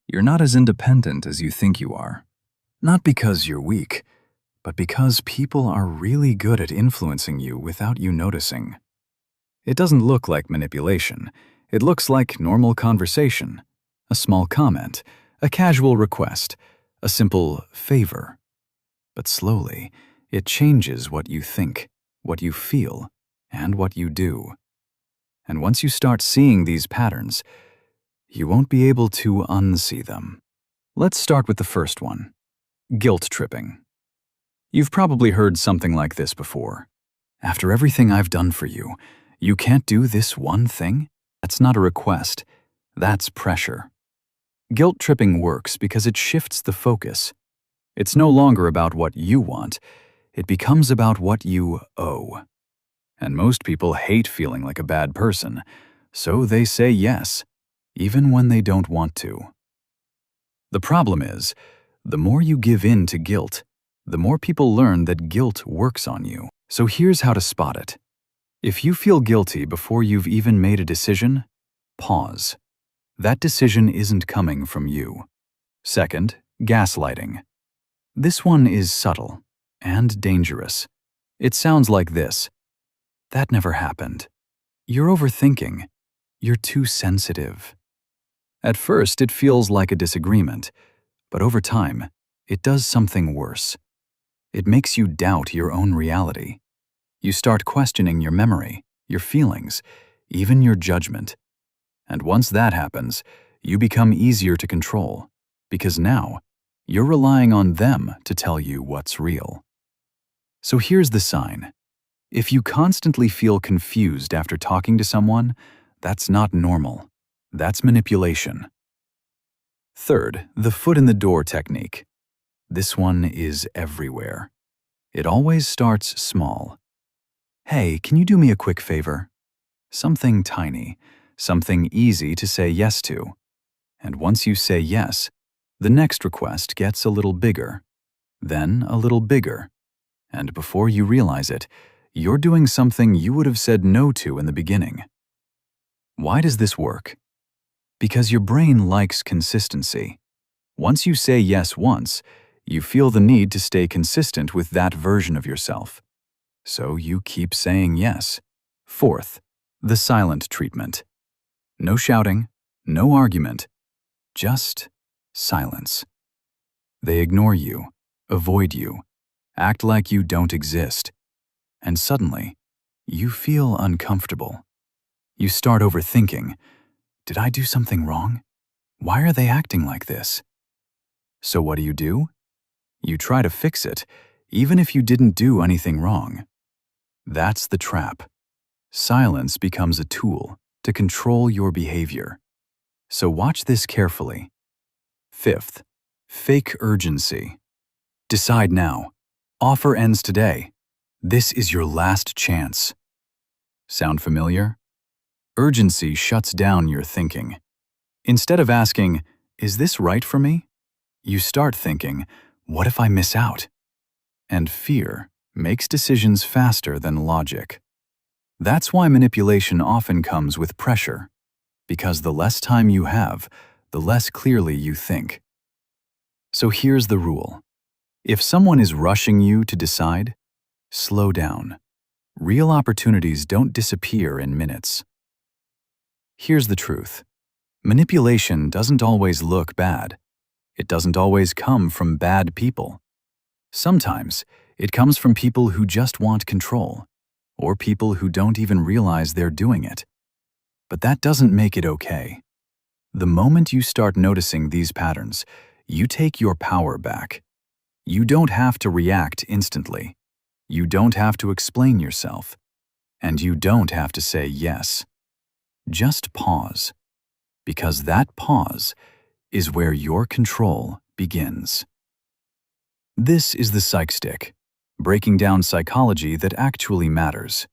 You're not as independent as you think you are. Not because you're weak, but because people are really good at influencing you without you noticing. It doesn't look like manipulation. It looks like normal conversation, a small comment, a casual request, a simple favor. But slowly, it changes what you think, what you feel, and what you do. And once you start seeing these patterns, you won't be able to unsee them. Let's start with the first one, guilt tripping. You've probably heard something like this before. After everything I've done for you, you can't do this one thing? That's not a request. That's pressure. Guilt tripping works because it shifts the focus. It's no longer about what you want. It becomes about what you owe. And most people hate feeling like a bad person, so they say yes, even when they don't want to. The problem is, the more you give in to guilt, the more people learn that guilt works on you. So here's how to spot it. If you feel guilty before you've even made a decision, pause. That decision isn't coming from you. Second, gaslighting. This one is subtle and dangerous. It sounds like this. That never happened. You're overthinking. You're too sensitive. At first, it feels like a disagreement, but over time, it does something worse. It makes you doubt your own reality. You start questioning your memory, your feelings, even your judgment. And once that happens, you become easier to control, because now you're relying on them to tell you what's real. So here's the sign. If you constantly feel confused after talking to someone, that's not normal. That's manipulation. Third, the foot in the door technique. This one is everywhere. It always starts small. Hey, can you do me a quick favor? Something tiny, something easy to say yes to. And once you say yes, the next request gets a little bigger, then a little bigger. And before you realize it, you're doing something you would have said no to in the beginning. Why does this work? Because your brain likes consistency. Once you say yes once, you feel the need to stay consistent with that version of yourself. So you keep saying yes. Fourth, the silent treatment. No shouting, no argument, just silence. They ignore you, avoid you, act like you don't exist. And suddenly, you feel uncomfortable. You start overthinking. Did I do something wrong? Why are they acting like this? So what do? You try to fix it, even if you didn't do anything wrong. That's the trap. Silence becomes a tool to control your behavior. So watch this carefully. Fifth, fake urgency. Decide now. Offer ends today. This is your last chance. Sound familiar? Urgency shuts down your thinking. Instead of asking, is this right for me? You start thinking, what if I miss out? And fear makes decisions faster than logic. That's why manipulation often comes with pressure, because the less time you have, the less clearly you think. So here's the rule. If someone is rushing you to decide, slow down. Real opportunities don't disappear in minutes. Here's the truth. Manipulation doesn't always look bad. It doesn't always come from bad people. Sometimes, it comes from people who just want control, or people who don't even realize they're doing it. But that doesn't make it okay. The moment you start noticing these patterns, you take your power back. You don't have to react instantly. You don't have to explain yourself. And you don't have to say yes. Just pause. Because that pause is where your control begins. This is the Psych Stick, breaking down psychology that actually matters.